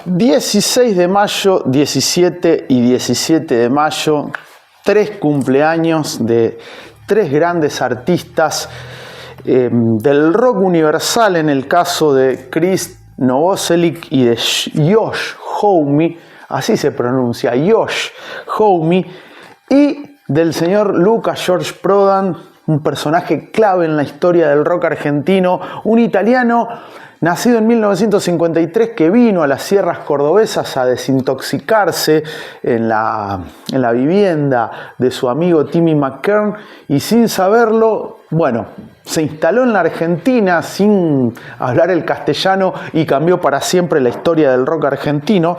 16 de mayo, 17 y 17 de mayo, 3 cumpleaños de 3 grandes artistas del rock universal, en el caso de Chris Novoselic y de Josh Homme, así se pronuncia, Josh Homme, y del señor Luca George Prodan, un personaje clave en la historia del rock argentino, un italiano nacido en 1953 que vino a las sierras cordobesas a desintoxicarse en la vivienda de su amigo Timmy McKern, y sin saberlo, bueno, se instaló en la Argentina sin hablar el castellano y cambió para siempre la historia del rock argentino.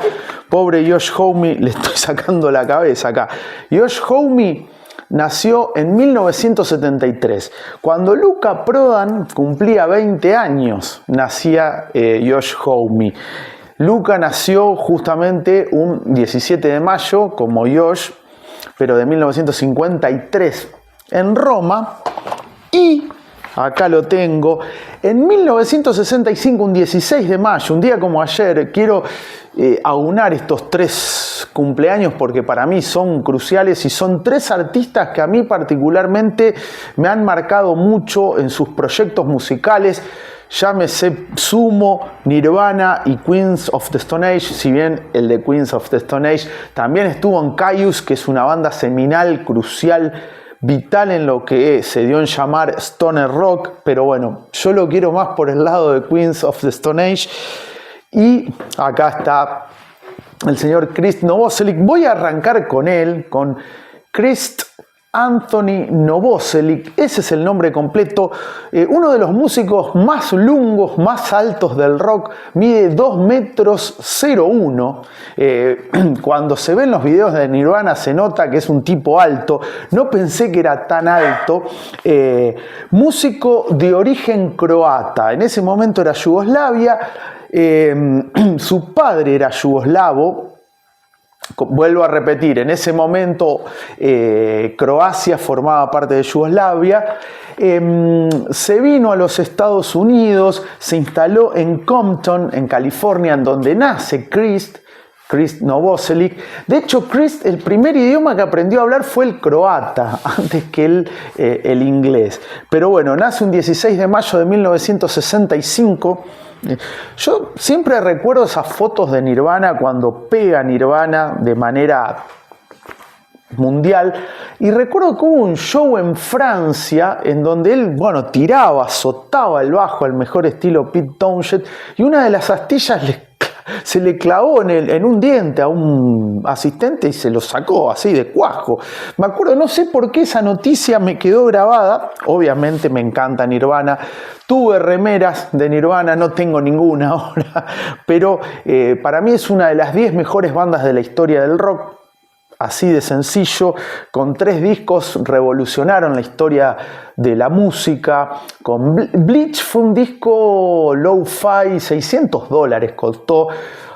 Pobre Josh Homme, le estoy sacando la cabeza acá. Josh Homme nació en 1973. Cuando Luca Prodan cumplía 20 años, nacía Josh Homme. Luca nació justamente un 17 de mayo, como Josh, pero de 1953 en Roma. Y acá lo tengo. En 1965, un 16 de mayo, un día como ayer, quiero aunar estos 3 cumpleaños porque para mí son cruciales y son 3 artistas que a mí particularmente me han marcado mucho en sus proyectos musicales. Llámese Sumo, Nirvana y Queens of the Stone Age, si bien el de Queens of the Stone Age también estuvo en Kyuss, que es una banda seminal, crucial, vital en lo que se dio en llamar Stoner Rock, pero bueno, yo lo quiero más por el lado de Queens of the Stone Age. Y acá está el señor Chris Novoselic. Voy a arrancar con él, con Chris Anthony Novoselic, ese es el nombre completo, uno de los músicos más lungos, más altos del rock, mide 2 metros 01, cuando se ven los videos de Nirvana se nota que es un tipo alto, no pensé que era tan alto, músico de origen croata, en ese momento era Yugoslavia, su padre era yugoslavo. Vuelvo a repetir, en ese momento Croacia formaba parte de Yugoslavia, se vino a los Estados Unidos, se instaló en Compton, en California, en donde nace Chris Novoselic. De hecho, Chris, el primer idioma que aprendió a hablar fue el croata, antes que el inglés. Pero bueno, nace un 16 de mayo de 1965. Yo siempre recuerdo esas fotos de Nirvana cuando pega Nirvana de manera mundial, y recuerdo que hubo un show en Francia en donde él, bueno, tiraba, azotaba el bajo al mejor estilo Pete Townshend, y una de las astillas se le clavó en un diente a un asistente y se lo sacó así de cuajo. Me acuerdo, no sé por qué esa noticia me quedó grabada. Obviamente me encanta Nirvana. Tuve remeras de Nirvana, no tengo ninguna ahora, pero para mí es una de las 10 mejores bandas de la historia del rock. Así de sencillo, con 3 discos revolucionaron la historia de la música. Con Bleach fue un disco low-fi, $600 costó,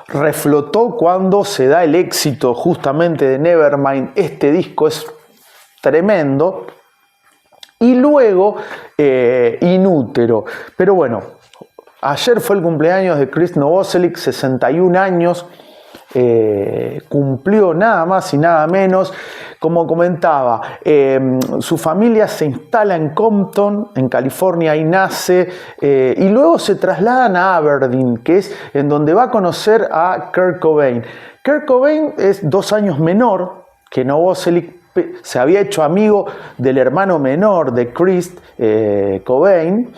reflotó cuando se da el éxito justamente de Nevermind. Este disco es tremendo. Y luego Inútero. Pero bueno, ayer fue el cumpleaños de Chris Novoselic, 61 años. Cumplió nada más y nada menos. Como comentaba, su familia se instala en Compton, en California, y nace, y luego se trasladan a Aberdeen, que es en donde va a conocer a Kurt Cobain. Kurt Cobain es 2 años menor que Novoselic, se había hecho amigo del hermano menor de Chris, Cobain,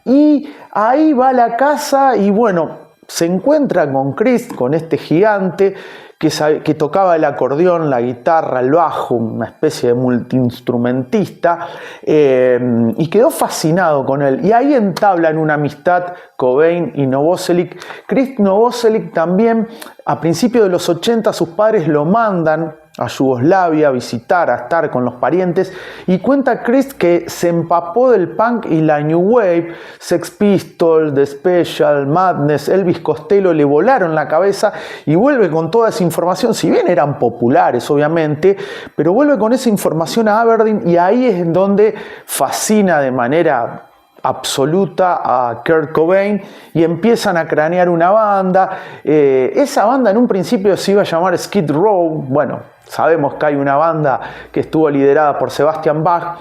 y ahí va a la casa y bueno, se encuentra con Chris, con este gigante que tocaba el acordeón, la guitarra, el bajo, una especie de multiinstrumentista, y quedó fascinado con él. Y ahí entablan una amistad Cobain y Novoselic. Chris Novoselic también, a principios de los 80, sus padres lo mandan a Yugoslavia a visitar, a estar con los parientes, y cuenta Chris que se empapó del punk y la New Wave. Sex Pistols, The Special, Madness, Elvis Costello le volaron la cabeza, y vuelve con toda esa información, si bien eran populares obviamente, pero vuelve con esa información a Aberdeen, y ahí es en donde fascina de manera absoluta a Kurt Cobain y empiezan a cranear una banda. Esa banda en un principio se iba a llamar Skid Row. Bueno, sabemos que hay una banda que estuvo liderada por Sebastian Bach.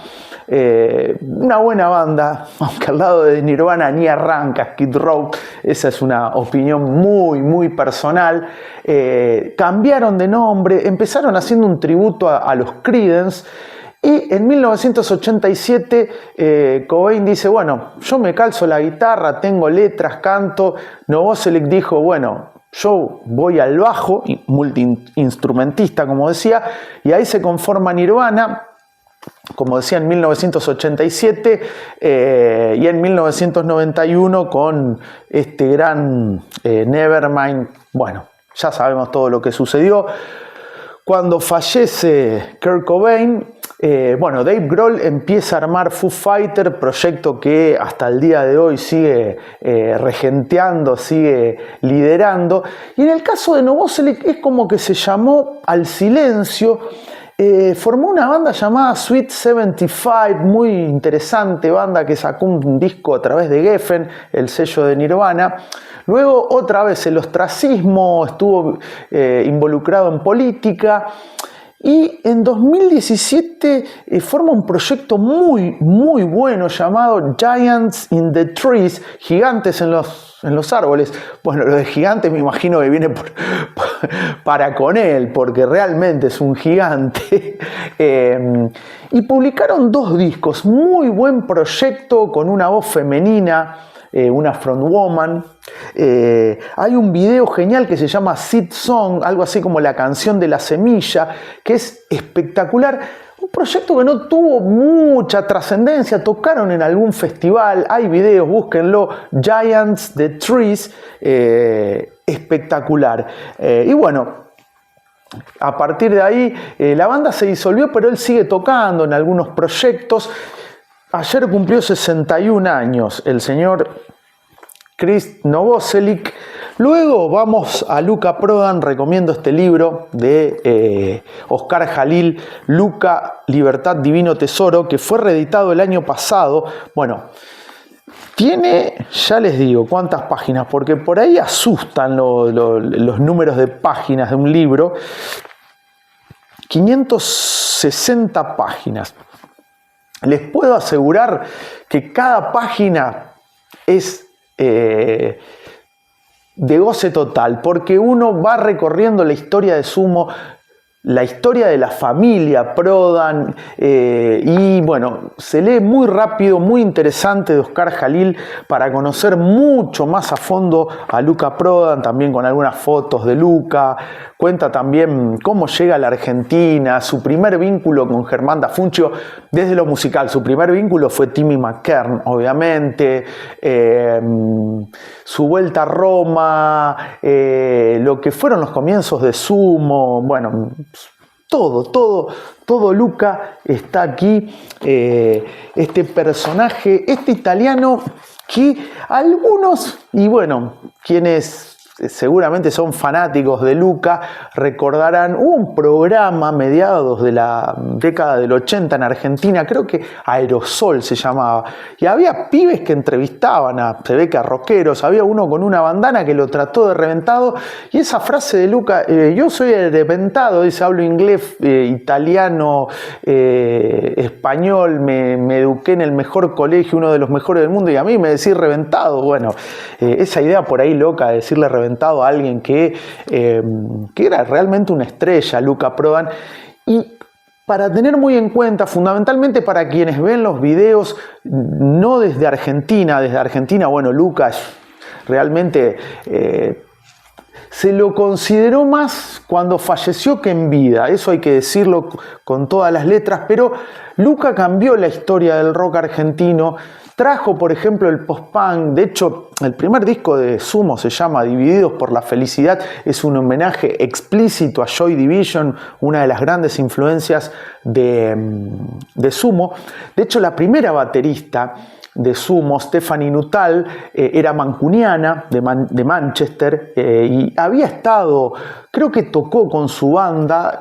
Una buena banda, aunque al lado de Nirvana ni arranca Skid Row. Esa es una opinión muy personal. Cambiaron de nombre, empezaron haciendo un tributo a los Creedence. Y en 1987 Cobain dice, bueno, yo me calzo la guitarra, tengo letras, canto. Novoselic dijo, bueno, yo voy al bajo, multiinstrumentista como decía, y ahí se conforma Nirvana, como decía en 1987, y en 1991 con este gran Nevermind. Bueno, ya sabemos todo lo que sucedió. Cuando fallece Kurt Cobain, Dave Grohl empieza a armar Foo Fighters, proyecto que hasta el día de hoy sigue regenteando, sigue liderando. Y en el caso de Novoselic es como que se llamó al silencio. Formó una banda llamada Sweet 75, muy interesante banda que sacó un disco a través de Geffen, el sello de Nirvana. Luego otra vez el ostracismo, estuvo involucrado en política y en 2017 forma un proyecto muy bueno llamado Giants in the Trees, gigantes en los árboles. Bueno, lo de gigante me imagino que viene para con él, porque realmente es un gigante. Y publicaron 2 discos, muy buen proyecto con una voz femenina, una frontwoman. Hay un video genial que se llama Seed Song, algo así como la canción de la semilla, que es espectacular. Un proyecto que no tuvo mucha trascendencia, tocaron en algún festival, hay videos, búsquenlo, Giants the Trees, espectacular. Y bueno, a partir de ahí la banda se disolvió, pero él sigue tocando en algunos proyectos. Ayer cumplió 61 años el señor Chris Novoselic. Luego vamos a Luca Prodan, recomiendo este libro de Oscar Jalil, Luca, Libertad, Divino Tesoro, que fue reeditado el año pasado. Bueno, tiene, ya les digo cuántas páginas, porque por ahí asustan los números de páginas de un libro. 560 páginas. Les puedo asegurar que cada página es de goce total, porque uno va recorriendo la historia de Sumo, la historia de la familia Prodan, y bueno, se lee muy rápido, muy interesante, de Oscar Jalil, para conocer mucho más a fondo a Luca Prodan, también con algunas fotos de Luca. Cuenta también cómo llega a la Argentina, su primer vínculo con Germán da Funchio desde lo musical. Su primer vínculo fue Timmy McKern, obviamente, su vuelta a Roma, lo que fueron los comienzos de Sumo. Bueno, todo Luca está aquí. Este personaje, este italiano que algunos, y bueno, quienes seguramente son fanáticos de Luca, recordarán, hubo un programa a mediados de la década del 80 en Argentina, creo que Aerosol se llamaba, y había pibes que entrevistaban se ve que a rockeros, había uno con una bandana que lo trató de reventado, y esa frase de Luca, yo soy reventado, dice, hablo inglés, italiano, español, me eduqué en el mejor colegio, uno de los mejores del mundo, y a mí me decís reventado. Bueno, esa idea por ahí loca de decirle reventado a alguien que era realmente una estrella, Luca Prodan. Y para tener muy en cuenta, fundamentalmente para quienes ven los videos no desde Argentina, bueno, Luca realmente se lo consideró más cuando falleció que en vida, eso hay que decirlo con todas las letras, pero Luca cambió la historia del rock argentino. Trajo, por ejemplo, el post-punk. De hecho, el primer disco de Sumo se llama Divididos por la Felicidad. Es un homenaje explícito a Joy Division, una de las grandes influencias de Sumo. De hecho, la primera baterista de sumo, Stephanie Nuttall, era mancuniana de Manchester y había estado, creo que tocó con su banda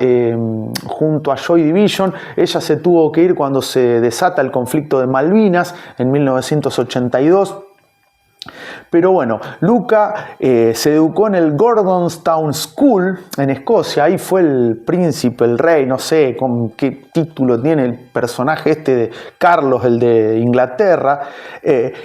junto a Joy Division. Ella se tuvo que ir cuando se desata el conflicto de Malvinas en 1982. Pero bueno, Luca se educó en el Gordonstoun School en Escocia. Ahí fue el príncipe, el rey, no sé con qué título tiene el personaje este de Carlos, el de Inglaterra.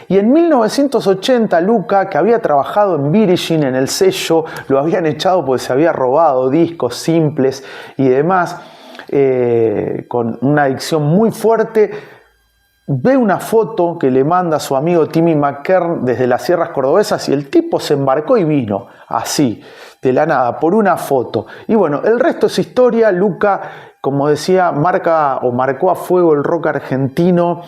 Y en 1980 Luca, que había trabajado en Virgin, en el sello, lo habían echado porque se había robado discos simples y demás, con una adicción muy fuerte. Ve una foto que le manda a su amigo Timmy McKern desde las sierras cordobesas y el tipo se embarcó y vino, así, de la nada, por una foto. Y bueno, el resto es historia. Luca, como decía, marcó a fuego el rock argentino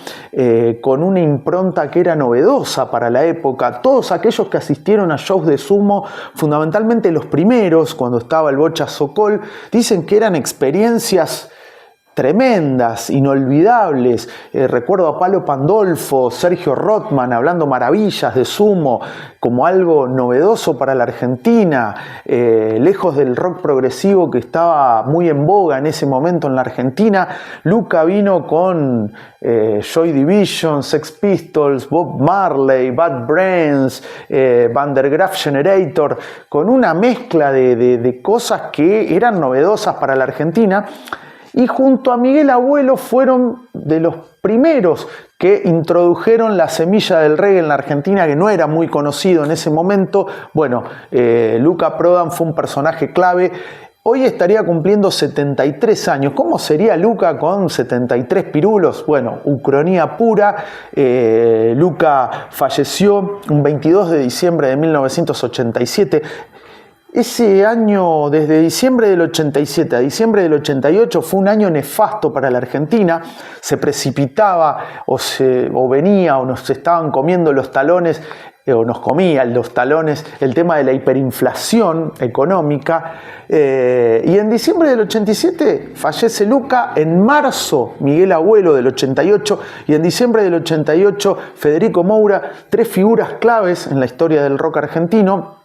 con una impronta que era novedosa para la época. Todos aquellos que asistieron a shows de sumo, fundamentalmente los primeros, cuando estaba el Bocha Sokol, dicen que eran experiencias tremendas, inolvidables. Recuerdo a Palo Pandolfo, Sergio Rothman hablando maravillas de sumo como algo novedoso para la Argentina, lejos del rock progresivo que estaba muy en boga en ese momento en la Argentina. Luca vino con Joy Division, Sex Pistols, Bob Marley, Bad Brains, Van der Graaf Generator, con una mezcla de cosas que eran novedosas para la Argentina. Y junto a Miguel Abuelo fueron de los primeros que introdujeron la semilla del reggae en la Argentina, que no era muy conocido en ese momento. Bueno, Luca Prodan fue un personaje clave. Hoy estaría cumpliendo 73 años. ¿Cómo sería Luca con 73 pirulos? Bueno, ucronía pura. Luca falleció un 22 de diciembre de 1987. Ese año, desde diciembre del 87 a diciembre del 88, fue un año nefasto para la Argentina. Se precipitaba o venía o nos estaban comiendo los talones, o nos comían los talones, el tema de la hiperinflación económica. Y en diciembre del 87 fallece Luca. En marzo, Miguel Abuelo del 88. Y en diciembre del 88, Federico Moura. 3 figuras claves en la historia del rock argentino.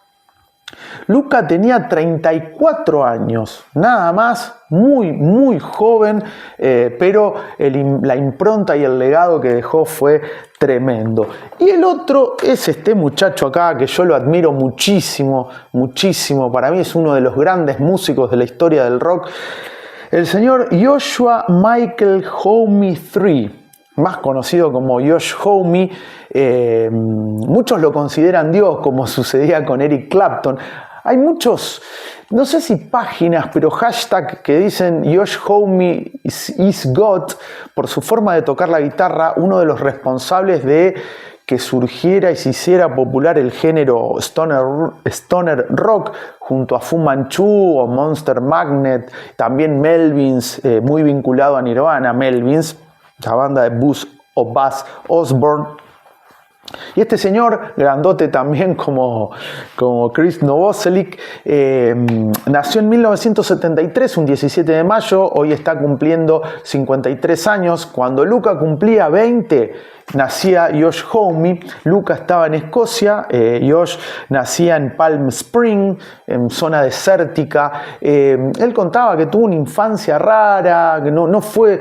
Luca tenía 34 años, nada más, muy, muy joven, pero la impronta y el legado que dejó fue tremendo. Y el otro es este muchacho acá, que yo lo admiro muchísimo, muchísimo. Para mí es uno de los grandes músicos de la historia del rock, el señor Joshua Michael Homme III. Más conocido como Josh Homme. Muchos lo consideran Dios, como sucedía con Eric Clapton. Hay muchos, no sé si páginas, pero hashtag que dicen Josh Homme is God, por su forma de tocar la guitarra, uno de los responsables de que surgiera y se hiciera popular el género stoner rock, junto a Fu Manchu o Monster Magnet, también Melvins, muy vinculado a Nirvana, Melvins, la banda de Buzz Osborne. Y este señor, grandote también como Chris Novoselic, nació en 1973, un 17 de mayo, hoy está cumpliendo 53 años. Cuando Luca cumplía 20, nacía Josh Homme. Luca estaba en Escocia, Josh nacía en Palm Spring, en zona desértica. Él contaba que tuvo una infancia rara, que no fue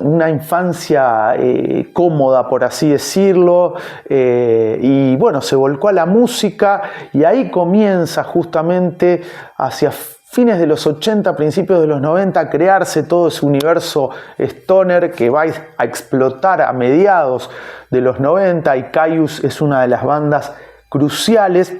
una infancia cómoda, por así decirlo, y bueno, se volcó a la música y ahí comienza justamente hacia fines de los 80, principios de los 90, a crearse todo ese universo stoner que va a explotar a mediados de los 90, y Kyuss es una de las bandas cruciales.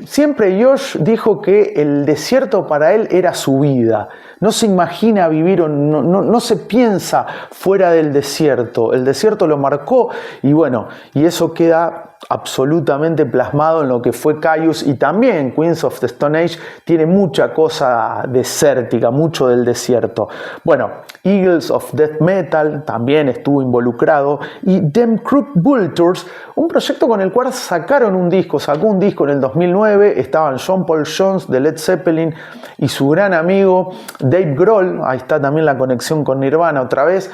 Siempre Josh dijo que el desierto para él era su vida. No se imagina vivir o no se piensa fuera del desierto. El desierto lo marcó y bueno, y eso queda absolutamente plasmado en lo que fue Kyuss, y también Queens of the Stone Age tiene mucha cosa desértica, mucho del desierto. Bueno, Eagles of Death Metal también estuvo involucrado, y Them Crooked Vultures, un proyecto con el cual sacó un disco en el 2009, estaban John Paul Jones de Led Zeppelin y su gran amigo Dave Grohl, ahí está también la conexión con Nirvana otra vez.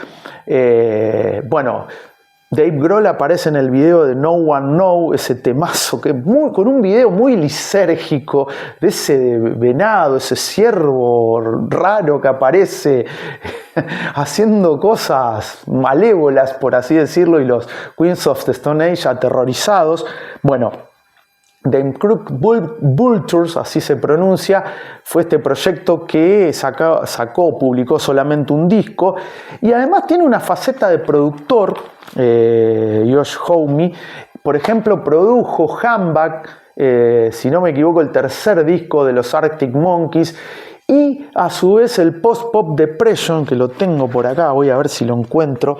Bueno, Dave Grohl aparece en el video de No One Know, ese temazo con un video muy lisérgico de ese venado, ese ciervo raro que aparece haciendo cosas malévolas, por así decirlo, y los Queens of the Stone Age aterrorizados. Bueno, The Crooked Vultures, así se pronuncia, fue este proyecto que publicó solamente un disco, y además tiene una faceta de productor. Josh Homme, por ejemplo, produjo Humbug, si no me equivoco, el tercer disco de los Arctic Monkeys, y a su vez el Post-Pop Depression, que lo tengo por acá, voy a ver si lo encuentro.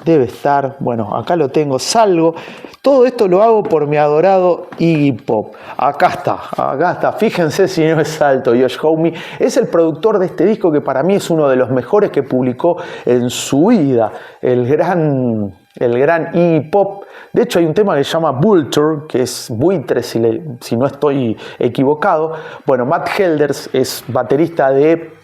Debe estar, bueno, acá lo tengo, salgo. Todo esto lo hago por mi adorado Iggy Pop. Acá está. Fíjense si no es alto. Josh Homme es el productor de este disco, que para mí es uno de los mejores que publicó en su vida. El gran Iggy Pop. De hecho, hay un tema que se llama Vulture, que es buitre, si no estoy equivocado. Bueno, Matt Helders es baterista de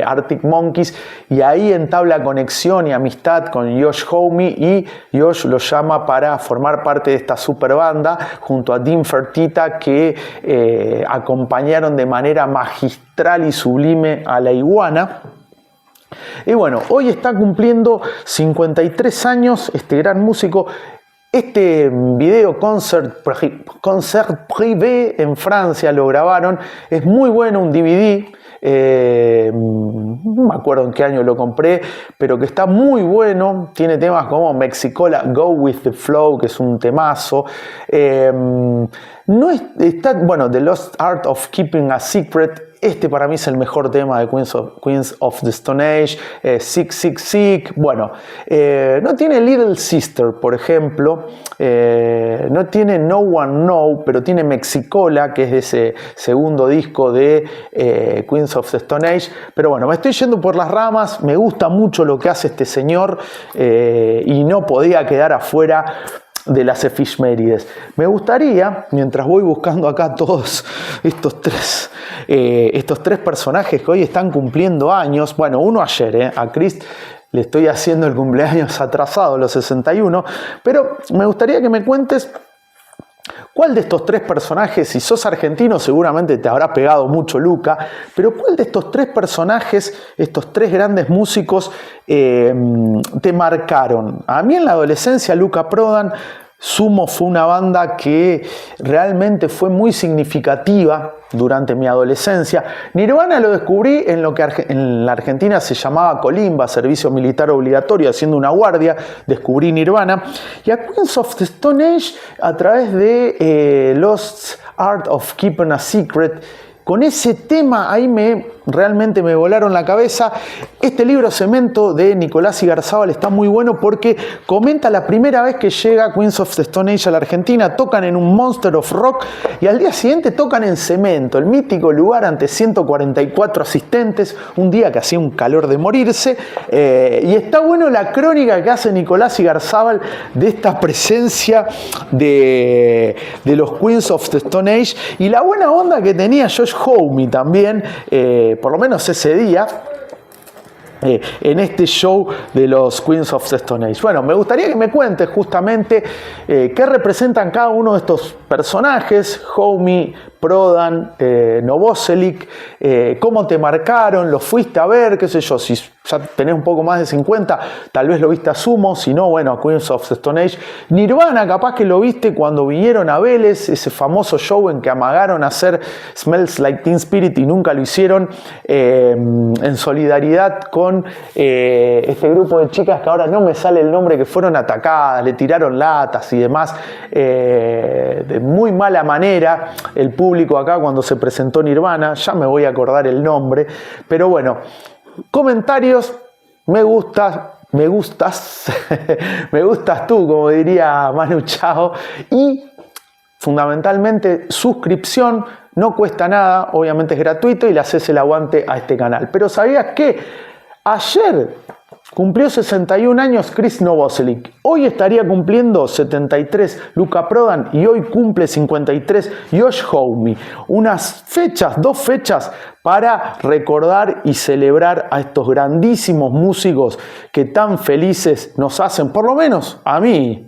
Arctic Monkeys, y ahí entabla conexión y amistad con Josh Homme, y Josh lo llama para formar parte de esta super banda junto a Dean Fertita, que acompañaron de manera magistral y sublime a La Iguana. Y bueno, hoy está cumpliendo 53 años este gran músico. Este video concert privé en Francia lo grabaron, es muy bueno, un DVD. No me acuerdo en qué año lo compré, pero que está muy bueno. Tiene temas como Mexicola, Go With The Flow, que es un temazo. Bueno, The Lost Art of Keeping a Secret. Este para mí es el mejor tema de Queens of the Stone Age. Sick, Sick, Sick. Bueno, no tiene Little Sister, por ejemplo. No tiene No One Know, pero tiene Mexicola, que es de ese segundo disco de Queens of the Stone Age. Pero bueno, me estoy yendo por las ramas. Me gusta mucho lo que hace este señor, y no podía quedar afuera de las efemérides. Me gustaría, mientras voy buscando acá todos estos tres personajes que hoy están cumpliendo años, bueno, uno ayer, a Chris le estoy haciendo el cumpleaños atrasado, los 61, pero me gustaría que me cuentes cuál de estos tres personajes, si sos argentino seguramente te habrá pegado mucho Luca, pero cuál de estos tres personajes, estos tres grandes músicos, te marcaron. A mí en la adolescencia Luca Prodan, Sumo fue una banda que realmente fue muy significativa durante mi adolescencia. Nirvana lo descubrí en lo que en la Argentina se llamaba Colimba, servicio militar obligatorio, haciendo una guardia, descubrí Nirvana. Y a Queens of the Stone Age a través de Lost Art of Keeping a Secret. Con ese tema ahí realmente me volaron la cabeza. Este libro Cemento de Nicolás Igarzábal está muy bueno porque comenta la primera vez que llega Queens of the Stone Age a la Argentina. Tocan en un Monster of Rock y al día siguiente tocan en Cemento, el mítico lugar, ante 144 asistentes, un día que hacía un calor de morirse. Y está bueno la crónica que hace Nicolás Igarzábal de esta presencia de los Queens of the Stone Age y la buena onda que tenía Josh Homme también, por lo menos ese día, en este show de los Queens of the Stone Age. Bueno, me gustaría que me cuentes justamente qué representan cada uno de estos personajes, Homme, Prodan, Novoselic, cómo te marcaron, los fuiste a ver, qué sé yo, si ya tenés un poco más de 50, tal vez lo viste a Sumo, si no, bueno, a Queens of the Stone Age. Nirvana, capaz que lo viste cuando vinieron a Vélez, ese famoso show en que amagaron a hacer Smells Like Teen Spirit y nunca lo hicieron, en solidaridad con este grupo de chicas que ahora no me sale el nombre, que fueron atacadas, le tiraron latas y demás, de muy mala manera. El público acá cuando se presentó Nirvana, ya me voy a acordar el nombre, pero bueno, comentarios, me gustas, me gustas tú, como diría Manu Chao, y fundamentalmente suscripción, no cuesta nada, obviamente es gratuito y le haces el aguante a este canal. Pero ¿sabías qué? Ayer cumplió 61 años Chris Novoselic, hoy estaría cumpliendo 73 Luka Prodan y hoy cumple 53 Josh Homme. Dos fechas para recordar y celebrar a estos grandísimos músicos que tan felices nos hacen, por lo menos a mí,